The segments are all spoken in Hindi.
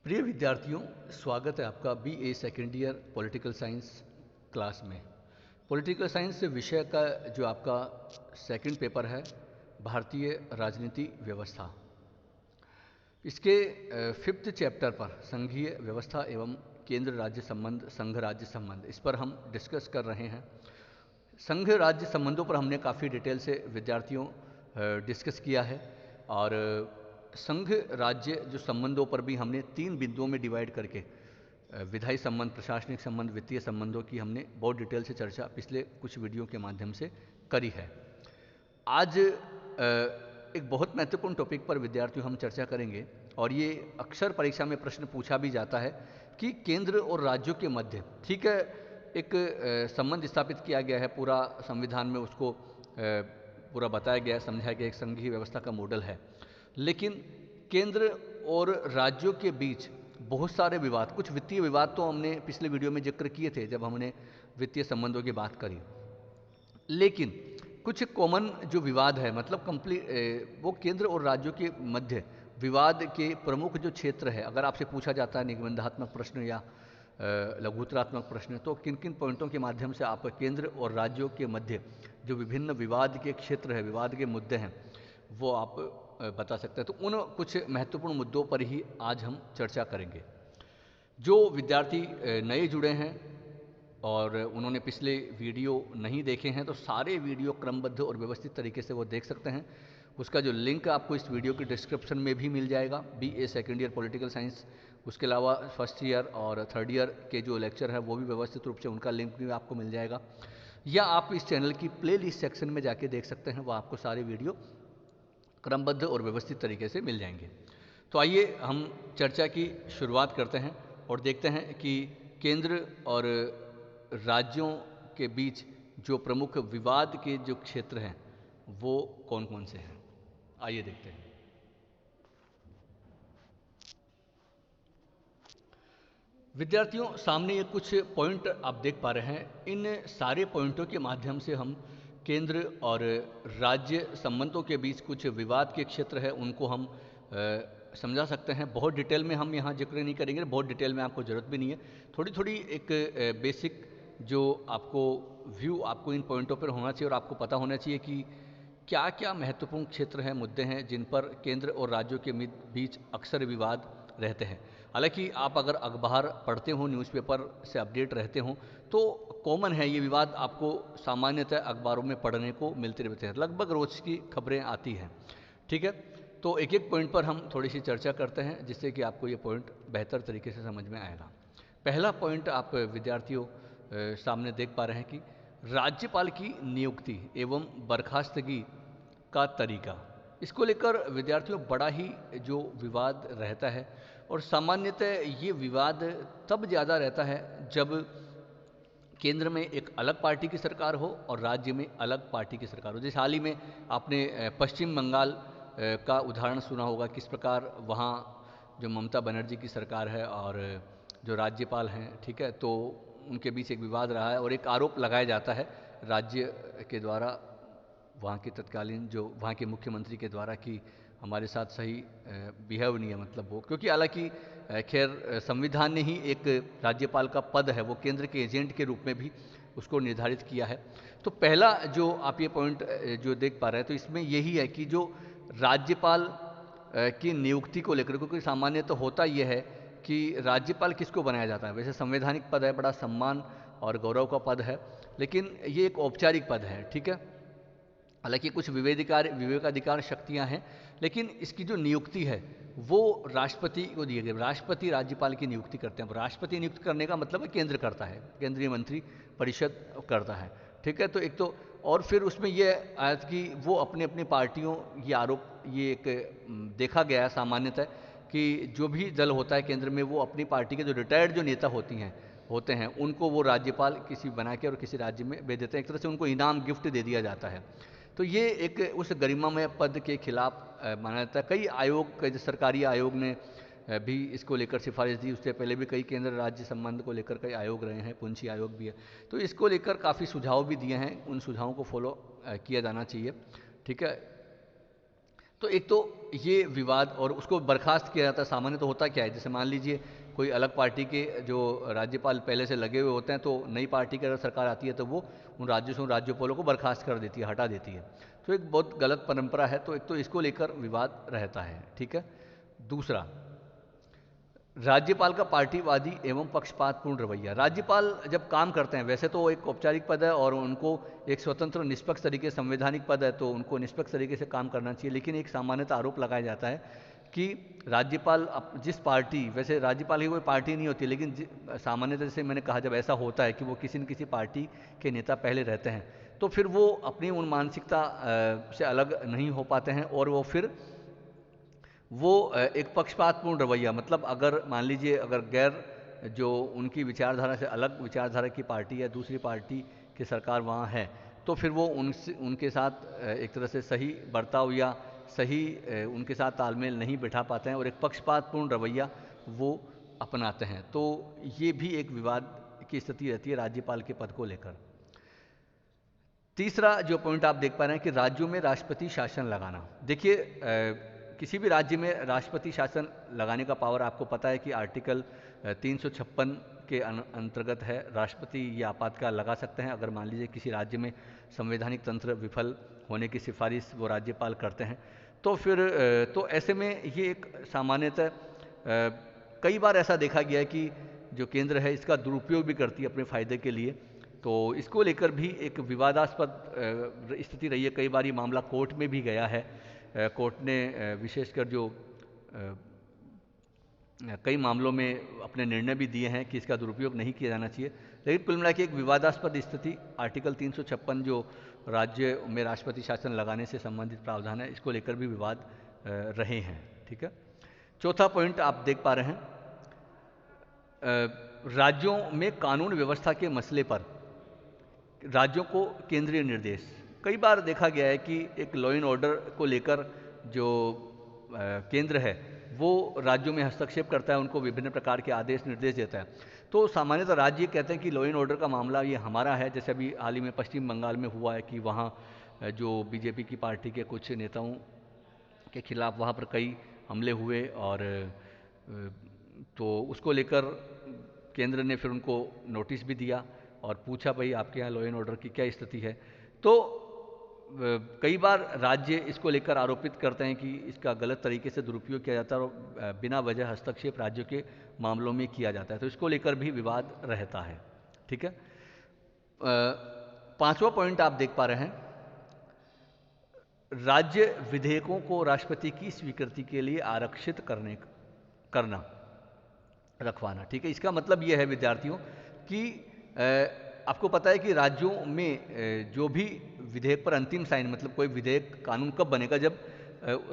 प्रिय विद्यार्थियों, स्वागत है आपका BA second year political science class में। पॉलिटिकल साइंस विषय का जो आपका सेकंड पेपर है, भारतीय राजनीति व्यवस्था, इसके फिफ्थ चैप्टर पर संघीय व्यवस्था एवं केंद्र राज्य संबंध, संघ राज्य संबंध, इस पर हम डिस्कस कर रहे हैं। संघ राज्य संबंधों पर हमने काफ़ी डिटेल से विद्यार्थियों डिस्कस किया है और संघ राज्य जो संबंधों पर भी हमने 3 बिंदुओं में डिवाइड करके विधायी संबंध, प्रशासनिक संबंध, वित्तीय संबंधों की हमने बहुत डिटेल से चर्चा पिछले कुछ वीडियो के माध्यम से करी है। आज एक बहुत महत्वपूर्ण टॉपिक पर विद्यार्थियों हम चर्चा करेंगे और ये अक्सर परीक्षा में प्रश्न पूछा भी जाता है कि केंद्र और राज्यों के मध्य, ठीक है, एक संबंध स्थापित किया गया है, पूरा संविधान में उसको पूरा बताया गया है, समझाया गया, एक संघीय व्यवस्था का मॉडल है। लेकिन केंद्र और राज्यों के बीच बहुत सारे विवाद, कुछ वित्तीय विवाद तो हमने पिछले वीडियो में जिक्र किए थे जब हमने वित्तीय संबंधों की बात करी। लेकिन कुछ कॉमन जो विवाद है, मतलब वो केंद्र और राज्यों के मध्य विवाद के प्रमुख जो क्षेत्र है, अगर आपसे पूछा जाता है निबंधात्मक प्रश्न या लघुत्तरात्मक प्रश्न, तो किन किन पॉइंटों के माध्यम से आप केंद्र और राज्यों के मध्य जो विभिन्न विवाद के क्षेत्र है, विवाद के मुद्दे हैं, वो आप बता सकते हैं। तो उन कुछ महत्वपूर्ण मुद्दों पर ही आज हम चर्चा करेंगे। जो विद्यार्थी नए जुड़े हैं और उन्होंने पिछले वीडियो नहीं देखे हैं, तो सारे वीडियो क्रमबद्ध और व्यवस्थित तरीके से वो देख सकते हैं। उसका जो लिंक आपको इस वीडियो के डिस्क्रिप्शन में भी मिल जाएगा, BA second year political science. उसके अलावा फर्स्ट ईयर और थर्ड ईयर के जो लेक्चर है वो भी व्यवस्थित रूप से उनका लिंक भी आपको मिल जाएगा, या आप इस चैनल की प्लेलिस्ट सेक्शन में जाके देख सकते हैं, वह आपको सारे वीडियो क्रमबद्ध और व्यवस्थित तरीके से मिल जाएंगे। तो आइए हम चर्चा की शुरुआत करते हैं और देखते हैं कि केंद्र और राज्यों के बीच जो प्रमुख विवाद के जो क्षेत्र हैं वो कौन कौन से हैं। आइए देखते हैं। विद्यार्थियों, सामने ये कुछ पॉइंट आप देख पा रहे हैं। इन सारे पॉइंटों के माध्यम से हम केंद्र और राज्य संबंधों के बीच कुछ विवाद के क्षेत्र है उनको हम समझा सकते हैं। बहुत डिटेल में हम यहाँ जिक्र नहीं करेंगे, बहुत डिटेल में आपको ज़रूरत भी नहीं है। थोड़ी थोड़ी एक बेसिक जो आपको व्यू आपको इन पॉइंटों पर होना चाहिए और आपको पता होना चाहिए कि क्या क्या महत्वपूर्ण क्षेत्र हैं, मुद्दे हैं जिन पर केंद्र और राज्यों के बीच अक्सर विवाद रहते हैं। हालांकि आप अगर अखबार पढ़ते हो, न्यूज़पेपर से अपडेट रहते हो, तो कॉमन है ये विवाद, आपको सामान्यतः अखबारों में पढ़ने को मिलते रहते हैं, लगभग रोज की खबरें आती हैं। ठीक है, तो एक एक पॉइंट पर हम थोड़ी सी चर्चा करते हैं जिससे कि आपको ये पॉइंट बेहतर तरीके से समझ में आएगा। पहला पॉइंट आप विद्यार्थियों सामने देख पा रहे हैं कि राज्यपाल की नियुक्ति एवं बर्खास्तगी का तरीका, इसको लेकर विद्यार्थियों बड़ा ही जो विवाद रहता है। और सामान्यतः ये विवाद तब ज़्यादा रहता है जब केंद्र में एक अलग पार्टी की सरकार हो और राज्य में अलग पार्टी की सरकार हो। जैसे हाल ही में आपने पश्चिम बंगाल का उदाहरण सुना होगा, किस प्रकार वहाँ जो ममता बनर्जी की सरकार है और जो राज्यपाल हैं, ठीक है, तो उनके बीच एक विवाद रहा है और एक आरोप लगाया जाता है राज्य के द्वारा, वहाँ के तत्कालीन जो वहाँ के मुख्यमंत्री के द्वारा, कि हमारे साथ सही बिहेव नहीं है, मतलब वो, क्योंकि हालांकि खैर संविधान ने ही एक राज्यपाल का पद है वो केंद्र के एजेंट के रूप में भी उसको निर्धारित किया है। तो पहला जो आप ये पॉइंट जो देख पा रहे हैं, तो इसमें यही है कि जो राज्यपाल की नियुक्ति को लेकर, क्योंकि सामान्य तो होता यह है कि राज्यपाल किसको बनाया जाता है, वैसे संवैधानिक पद है, बड़ा सम्मान और गौरव का पद है, लेकिन ये एक औपचारिक पद है। ठीक है, हालांकि कुछ विवेकाधिकार शक्तियां हैं, लेकिन इसकी जो नियुक्ति है वो राष्ट्रपति को दी गई। राष्ट्रपति राज्यपाल की नियुक्ति करते हैं। राष्ट्रपति नियुक्त करने का मतलब है केंद्र करता है, केंद्रीय मंत्री परिषद करता है। ठीक है, तो एक तो, और फिर उसमें यह आया कि वो अपने अपनी पार्टियों, ये आरोप, ये एक देखा गया है सामान्यतः कि जो भी दल होता है केंद्र में, वो अपनी पार्टी के जो रिटायर्ड जो नेता होते हैं उनको वो राज्यपाल किसी बना के और किसी राज्य में भेज देते हैं। एक तरह से उनको इनाम, गिफ्ट दे दिया जाता है। तो ये एक उस गरिमामय पद के खिलाफ माना जाता है। कई आयोग, कई सरकारी आयोग ने भी इसको लेकर सिफारिश दी। उससे पहले भी कई केंद्र राज्य संबंध को लेकर कई आयोग रहे हैं, पुंछी आयोग भी है, तो इसको लेकर काफ़ी सुझाव भी दिए हैं, उन सुझावों को फॉलो किया जाना चाहिए। ठीक है, तो एक तो ये विवाद और उसको बर्खास्त किया जाता है। सामान्य तो होता क्या है, जैसे मान लीजिए कोई अलग पार्टी के जो राज्यपाल पहले से लगे हुए होते हैं, तो नई पार्टी की अगर सरकार आती है तो वो उन राज्यों से उन राज्यपालों को बर्खास्त कर देती है, हटा देती है। तो एक बहुत गलत परंपरा है। तो एक तो इसको लेकर विवाद रहता है, ठीक है। दूसरा, राज्यपाल का पार्टीवादी एवं पक्षपातपूर्ण रवैया। राज्यपाल जब काम करते हैं, वैसे तो वो एक औपचारिक पद है और उनको एक स्वतंत्र निष्पक्ष तरीके से, संवैधानिक पद है तो उनको निष्पक्ष तरीके से काम करना चाहिए, लेकिन एक सामान्यतः आरोप लगाया जाता है कि राज्यपाल जिस पार्टी, वैसे राज्यपाल की कोई पार्टी नहीं होती, लेकिन सामान्यतः जैसे मैंने कहा, जब ऐसा होता है कि वो किसी न किसी पार्टी के नेता पहले रहते हैं, तो फिर वो अपनी उन मानसिकता से अलग नहीं हो पाते हैं और वो फिर एक पक्षपातपूर्ण रवैया, मतलब अगर मान लीजिए अगर गैर जो उनकी विचारधारा से अलग विचारधारा की पार्टी या दूसरी पार्टी की सरकार वहाँ है, तो फिर वो उनके साथ एक तरह से सही बर्ताव या सही उनके साथ तालमेल नहीं बिठा पाते हैं और एक पक्षपातपूर्ण रवैया वो अपनाते हैं। तो ये भी एक विवाद की स्थिति रहती है राज्यपाल के पद को लेकर। तीसरा जो पॉइंट आप देख पा रहे हैं कि राज्यों में राष्ट्रपति शासन लगाना। देखिए, किसी भी राज्य में राष्ट्रपति शासन लगाने का पावर आपको पता है कि आर्टिकल 356 के अंतर्गत है। राष्ट्रपति ये आपातकाल लगा सकते हैं अगर मान लीजिए किसी राज्य में संवैधानिक तंत्र विफल होने की सिफारिश वो राज्यपाल करते हैं। तो फिर तो ऐसे में ये एक सामान्यतः कई बार ऐसा देखा गया है कि जो केंद्र है इसका दुरुपयोग भी करती है अपने फायदे के लिए। तो इसको लेकर भी एक विवादास्पद स्थिति रही है। कई बार ये मामला कोर्ट में भी गया है। कोर्ट ने विशेषकर जो कई मामलों में अपने निर्णय भी दिए हैं कि इसका दुरुपयोग नहीं किया जाना चाहिए। लेकिन कुल मिलाकर एक विवादास्पद स्थिति आर्टिकल 356 जो राज्य में राष्ट्रपति शासन लगाने से संबंधित प्रावधान है, इसको लेकर भी विवाद रहे हैं, ठीक है। चौथा पॉइंट आप देख पा रहे हैं, राज्यों में कानून व्यवस्था के मसले पर राज्यों को केंद्रीय निर्देश। कई बार देखा गया है कि एक लॉ एंड ऑर्डर को लेकर जो केंद्र है वो राज्यों में हस्तक्षेप करता है, उनको विभिन्न प्रकार के आदेश निर्देश देता है। तो सामान्यतः राज्य कहते हैं कि लॉ एंड ऑर्डर का मामला ये हमारा है। जैसे अभी हाल ही में पश्चिम बंगाल में हुआ है कि वहाँ जो बीजेपी की पार्टी के कुछ नेताओं के खिलाफ वहाँ पर कई हमले हुए और तो उसको लेकर केंद्र ने फिर उनको नोटिस भी दिया और पूछा भाई आपके यहाँ लॉ एंड ऑर्डर की क्या स्थिति है। तो कई बार राज्य इसको लेकर आरोपित करते हैं कि इसका गलत तरीके से दुरुपयोग किया जाता है और बिना वजह हस्तक्षेप राज्यों के मामलों में किया जाता है। तो इसको लेकर भी विवाद रहता है, ठीक है। पांचवा पॉइंट आप देख पा रहे हैं, राज्य विधेयकों को राष्ट्रपति की स्वीकृति के लिए आरक्षित करना रखवाना, ठीक है। इसका मतलब यह है विद्यार्थियों कि आपको पता है कि राज्यों में जो भी विधेयक पर अंतिम साइन, मतलब कोई विधेयक कानून कब बनेगा, जब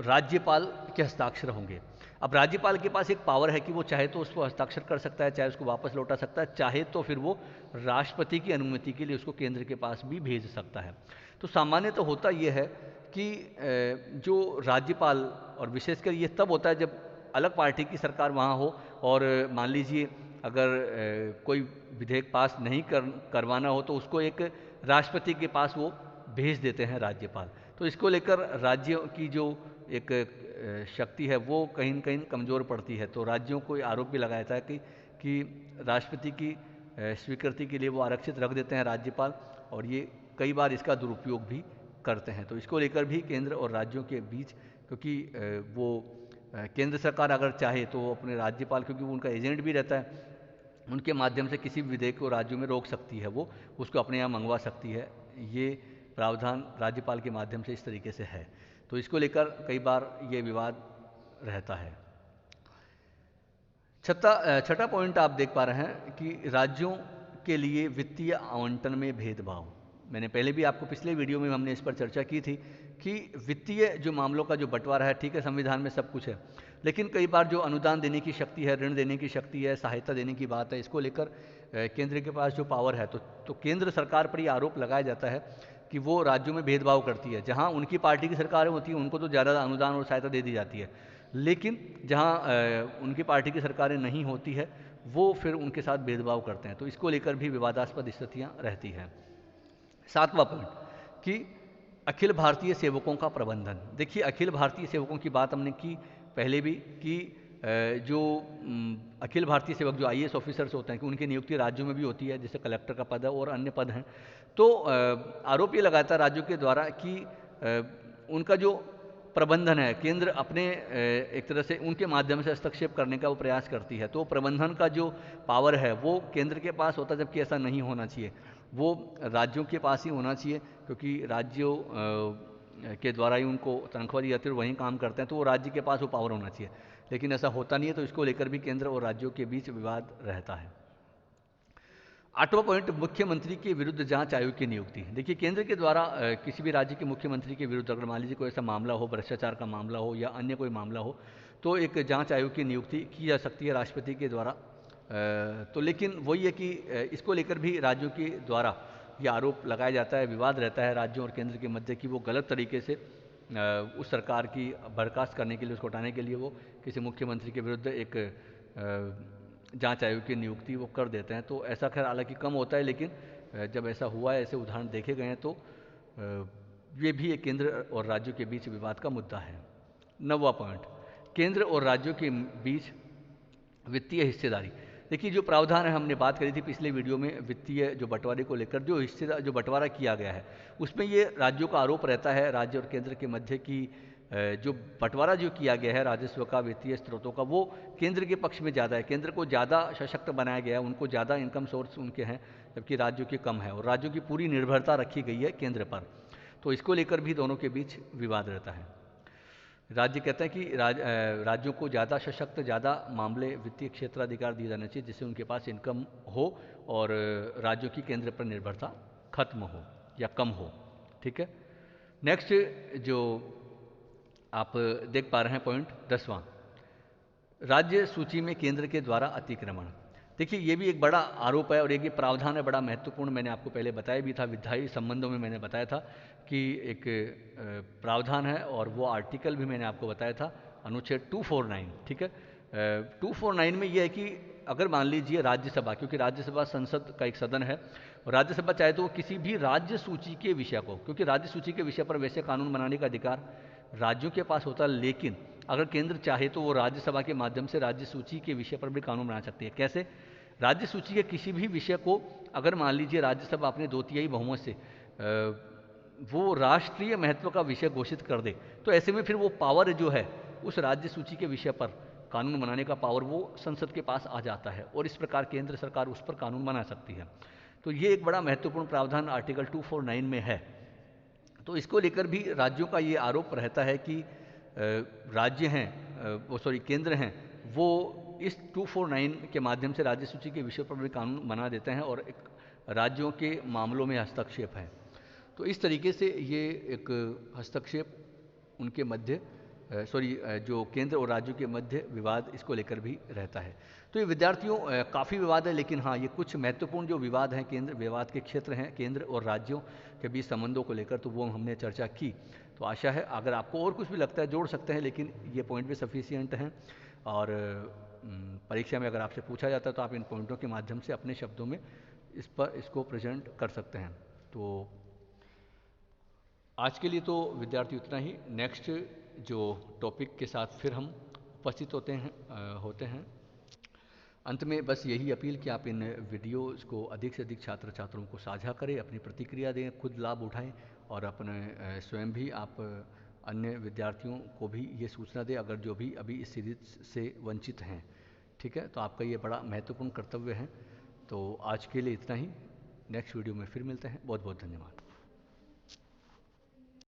राज्यपाल के हस्ताक्षर होंगे। अब राज्यपाल के पास एक पावर है कि वो चाहे तो उसको हस्ताक्षर कर सकता है, चाहे उसको वापस लौटा सकता है, चाहे तो फिर वो राष्ट्रपति की अनुमति के लिए उसको केंद्र के पास भी भेज सकता है। तो सामान्य तो होता यह है कि जो राज्यपाल, और विशेषकर ये तब होता है जब अलग पार्टी की सरकार वहाँ हो और मान लीजिए अगर कोई विधेयक पास नहीं करवाना हो तो उसको एक राष्ट्रपति के पास वो भेज देते हैं राज्यपाल। तो इसको लेकर राज्यों की जो एक शक्ति है वो कहीं न कहीं कमज़ोर पड़ती है। तो राज्यों को आरोप भी लगाया था कि राष्ट्रपति की स्वीकृति के लिए वो आरक्षित रख देते हैं राज्यपाल, और ये कई बार इसका दुरुपयोग भी करते हैं। तो इसको लेकर भी केंद्र और राज्यों के बीच, क्योंकि वो केंद्र सरकार अगर चाहे तो वो अपने राज्यपाल, क्योंकि वो उनका एजेंट भी रहता है, उनके माध्यम से किसी भी विधेयक को राज्यों में रोक सकती है, वो उसको अपने यहाँ मंगवा सकती है। ये प्रावधान राज्यपाल के माध्यम से इस तरीके से है। तो इसको लेकर कई बार ये विवाद रहता है। छठा पॉइंट आप देख पा रहे हैं कि राज्यों के लिए वित्तीय आवंटन में भेदभाव। मैंने पहले भी आपको पिछले वीडियो में हमने इस पर चर्चा की थी कि वित्तीय जो मामलों का जो बंटवारा है, ठीक है, संविधान में सब कुछ है, लेकिन कई बार जो अनुदान देने की शक्ति है, ऋण देने की शक्ति है, सहायता देने की बात है, इसको लेकर केंद्र के पास जो पावर है, तो केंद्र सरकार पर यह आरोप लगाया जाता है कि वो राज्यों में भेदभाव करती है। जहाँ उनकी पार्टी की सरकारें होती हैं उनको तो ज़्यादा अनुदान और सहायता दे दी जाती है, लेकिन जहाँ उनकी पार्टी की सरकारें नहीं होती है वो फिर उनके साथ भेदभाव करते हैं। तो इसको लेकर भी विवादास्पद स्थितियाँ रहती हैं। सातवां पॉइंट कि अखिल भारतीय सेवकों का प्रबंधन। देखिए, अखिल भारतीय सेवकों की बात हमने की पहले भी कि जो अखिल भारतीय सेवक जो आईएएस ऑफिसर्स होते हैं कि उनकी नियुक्ति राज्यों में भी होती है, जैसे कलेक्टर का पद है और अन्य पद हैं। तो आरोप ये लगाता है राज्यों के द्वारा कि उनका जो प्रबंधन है, केंद्र अपने एक तरह से उनके माध्यम से हस्तक्षेप करने का वो प्रयास करती है। तो प्रबंधन का जो पावर है वो केंद्र के पास होता है, जबकि ऐसा नहीं होना चाहिए, वो राज्यों के पास ही होना चाहिए, क्योंकि राज्यों के द्वारा ही उनको तनख्वाह दी जाती है और वहीं काम करते हैं, तो वो राज्य के पास वो पावर होना चाहिए। लेकिन ऐसा होता नहीं है, तो इसको लेकर भी केंद्र और राज्यों के बीच विवाद रहता है। 8वां पॉइंट, मुख्यमंत्री के विरुद्ध जांच आयोग की नियुक्ति। देखिए, केंद्र के द्वारा किसी भी राज्य के मुख्यमंत्री के विरुद्ध अगर मान लीजिए कोई ऐसा मामला हो, भ्रष्टाचार का मामला हो या अन्य कोई मामला हो, तो एक जांच आयोग की नियुक्ति की जा सकती है राष्ट्रपति के द्वारा। तो लेकिन वही है कि इसको लेकर भी राज्यों के द्वारा ये आरोप लगाया जाता है, विवाद रहता है राज्यों और केंद्र के मध्य कि वो गलत तरीके से उस सरकार की बर्खास्त करने के लिए, उसको हटाने के लिए वो किसी मुख्यमंत्री के विरुद्ध एक जांच आयोग की नियुक्ति वो कर देते हैं। तो ऐसा खैर हालांकि कम होता है, लेकिन जब ऐसा हुआ है, ऐसे उदाहरण देखे गए हैं, तो ये भी एक केंद्र और राज्यों के बीच विवाद का मुद्दा है। 9वां पॉइंट, केंद्र और राज्यों के बीच वित्तीय हिस्सेदारी। देखिए, जो प्रावधान है, हमने बात करी थी पिछले वीडियो में वित्तीय जो बंटवारे को लेकर, जो बंटवारा किया गया है, उसमें ये राज्यों का आरोप रहता है राज्य और केंद्र के मध्य की जो बंटवारा जो किया गया है राजस्व का, वित्तीय स्रोतों का, वो केंद्र के पक्ष में ज़्यादा है, केंद्र को ज़्यादा सशक्त बनाया गया है, उनको ज़्यादा इनकम सोर्स उनके हैं, जबकि राज्यों की कम है और राज्यों की पूरी निर्भरता रखी गई है केंद्र पर। तो इसको लेकर भी दोनों के बीच विवाद रहता है। राज्य कहते हैं कि राज्यों को ज़्यादा सशक्त, ज़्यादा मामले वित्तीय क्षेत्राधिकार दिए जाने चाहिए, जिससे उनके पास इनकम हो और राज्यों की केंद्र पर निर्भरता खत्म हो या कम हो। ठीक है। नेक्स्ट जो आप देख पा रहे हैं पॉइंट 10वां, राज्य सूची में केंद्र के द्वारा अतिक्रमण। देखिए, ये भी एक बड़ा आरोप है और एक ये प्रावधान है बड़ा महत्वपूर्ण। मैंने आपको पहले बताया भी था, विधायी संबंधों में मैंने बताया था कि एक प्रावधान है और वो आर्टिकल भी मैंने आपको बताया था, अनुच्छेद 249। ठीक है। 249 में ये है कि अगर मान लीजिए राज्यसभा, क्योंकि राज्यसभा संसद का एक सदन है और राज्यसभा चाहे तो किसी भी राज्य सूची के विषय को, क्योंकि राज्य सूची के विषय पर वैसे कानून बनाने का अधिकार राज्यों के पास होता है, लेकिन अगर केंद्र चाहे तो वो राज्यसभा के माध्यम से राज्य सूची के विषय पर भी कानून बना सकती है। कैसे? राज्य सूची के किसी भी विषय को अगर मान लीजिए राज्यसभा अपने 2/3 बहुमत से वो राष्ट्रीय महत्व का विषय घोषित कर दे, तो ऐसे में फिर वो पावर जो है उस राज्य सूची के विषय पर कानून बनाने का पावर वो संसद के पास आ जाता है और इस प्रकार केंद्र सरकार उस पर कानून बना सकती है। तो ये एक बड़ा महत्वपूर्ण प्रावधान आर्टिकल 249 में है। तो इसको लेकर भी राज्यों का ये आरोप रहता है कि राज्य हैं, केंद्र हैं, वो इस 249 के माध्यम से राज्य सूची के विषय पर भी कानून बना देते हैं और एक राज्यों के मामलों में हस्तक्षेप है। तो इस तरीके से ये एक हस्तक्षेप उनके मध्य जो केंद्र और राज्यों के मध्य विवाद, इसको लेकर भी रहता है। तो ये विद्यार्थियों काफ़ी विवाद है, लेकिन हाँ, ये कुछ महत्वपूर्ण जो विवाद हैं, केंद्र विवाद के क्षेत्र हैं केंद्र और राज्यों के बीच संबंधों को लेकर, तो वो हमने चर्चा की। तो आशा है अगर आपको और कुछ भी लगता है जोड़ सकते हैं, लेकिन ये पॉइंट भी सफिशियंट हैं और परीक्षा में अगर आपसे पूछा जाता है तो आप इन पॉइंटों के माध्यम से अपने शब्दों में इसको प्रेजेंट कर सकते हैं। तो आज के लिए तो विद्यार्थी उतना ही। नेक्स्ट जो टॉपिक के साथ फिर हम उपस्थित होते हैं। अंत में बस यही अपील कि आप इन वीडियोज़ को अधिक से अधिक छात्र छात्रों को साझा करें, अपनी प्रतिक्रिया दें, खुद लाभ उठाएं और अपने स्वयं भी आप अन्य विद्यार्थियों को भी ये सूचना दें अगर जो भी अभी इस सीरीज से वंचित हैं। ठीक है, तो आपका ये बड़ा महत्वपूर्ण कर्तव्य है। तो आज के लिए इतना ही। नेक्स्ट वीडियो में फिर मिलते हैं। बहुत बहुत धन्यवाद।